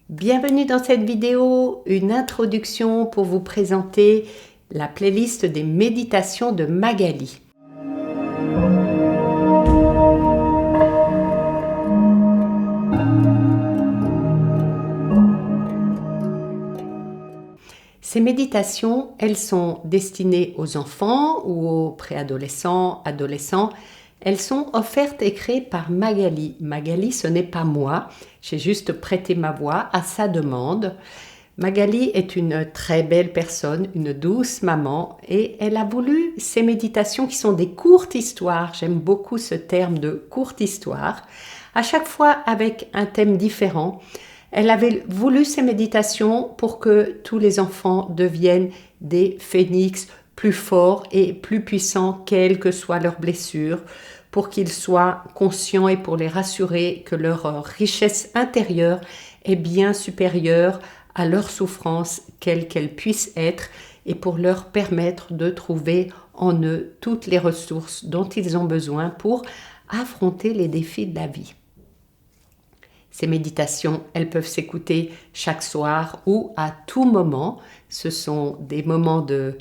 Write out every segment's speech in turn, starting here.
Bienvenue dans cette vidéo, une introduction pour vous présenter la playlist des méditations de Magali. Ces méditations, elles sont destinées aux enfants ou aux préadolescents, adolescents. Elles sont offertes et créées par Magali. Magali, ce n'est pas moi, j'ai juste prêté ma voix à sa demande. Magali est une très belle personne, une douce maman, et elle a voulu ces méditations qui sont des courtes histoires. J'aime beaucoup ce terme de courte histoire, à chaque fois avec un thème différent. Elle avait voulu ces méditations pour que tous les enfants deviennent des phénix plus forts et plus puissants, quelles que soient leurs blessures, pour qu'ils soient conscients et pour les rassurer que leur richesse intérieure est bien supérieure à leur souffrance, quelle qu'elle puisse être, et pour leur permettre de trouver en eux toutes les ressources dont ils ont besoin pour affronter les défis de la vie. Ces méditations, elles peuvent s'écouter chaque soir ou à tout moment. Ce sont des moments de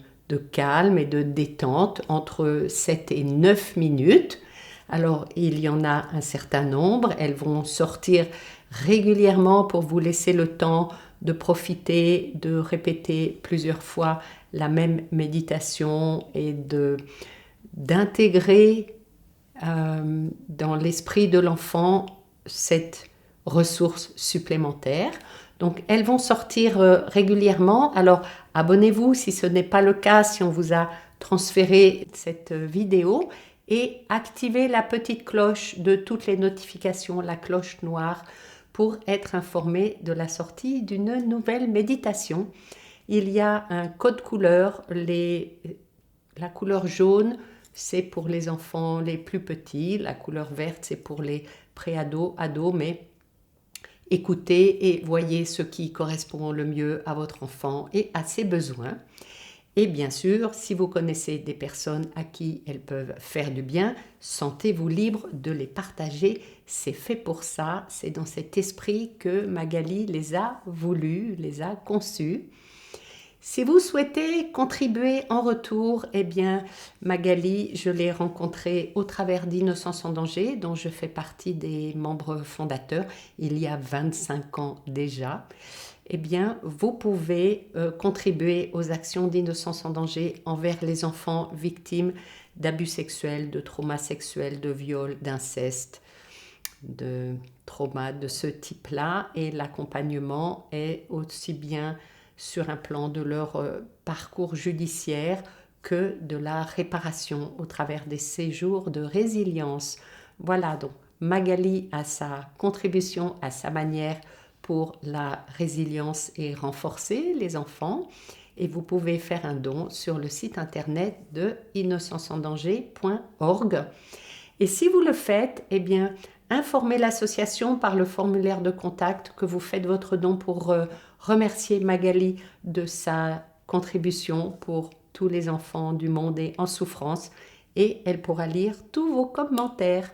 calme et de détente entre 7 et 9 minutes. Alors, il y en a un certain nombre. Elles vont sortir régulièrement pour vous laisser le temps de profiter, de répéter plusieurs fois la même méditation et d'intégrer dans l'esprit de l'enfant cette ressources supplémentaires. Donc, elles vont sortir régulièrement. Alors, abonnez-vous si ce n'est pas le cas, si on vous a transféré cette vidéo, et activez la petite cloche de toutes les notifications, la cloche noire, pour être informé de la sortie d'une nouvelle méditation. Il y a un code couleur. La couleur jaune, c'est pour les enfants les plus petits. La couleur verte, c'est pour les pré-ados, ados, mais écoutez et voyez ce qui correspond le mieux à votre enfant et à ses besoins. Et bien sûr, si vous connaissez des personnes à qui elles peuvent faire du bien, sentez-vous libre de les partager. C'est fait pour ça, c'est dans cet esprit que Magali les a voulues, les a conçues. Si vous souhaitez contribuer en retour, eh bien, Magali, je l'ai rencontrée au travers d'Innocence en danger, dont je fais partie des membres fondateurs, il y a 25 ans déjà. Eh bien, vous pouvez contribuer aux actions d'Innocence en danger envers les enfants victimes d'abus sexuels, de traumas sexuels, de viols, d'inceste, de traumas de ce type-là. Et l'accompagnement est aussi bien sur un plan de leur parcours judiciaire que de la réparation au travers des séjours de résilience. Voilà, donc Magali a sa contribution à sa manière pour la résilience et renforcer les enfants. Et vous pouvez faire un don sur le site internet de innocencesendanger.org. Et si vous le faites, eh bien, informez l'association par le formulaire de contact que vous faites votre don pour remercier Magali de sa contribution pour tous les enfants du monde et en souffrance. Et elle pourra lire tous vos commentaires.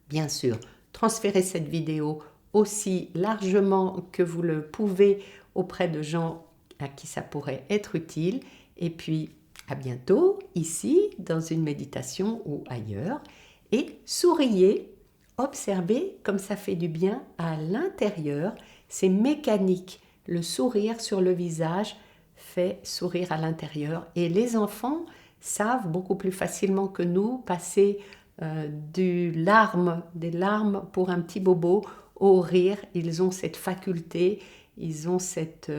Bien sûr, transférez cette vidéo aussi largement que vous le pouvez auprès de gens à qui ça pourrait être utile. Et puis, à bientôt, ici, dans une méditation ou ailleurs. Et souriez, observez comme ça fait du bien à l'intérieur. C'est mécanique. Le sourire sur le visage fait sourire à l'intérieur. Et les enfants savent beaucoup plus facilement que nous passer des larmes pour un petit bobo au rire. Ils ont cette faculté, ils ont cette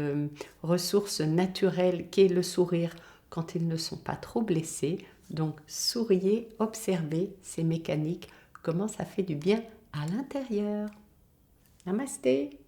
ressource naturelle qu'est le sourire quand ils ne sont pas trop blessés. Donc souriez, observez ces mécaniques, comment ça fait du bien à l'intérieur. Namasté.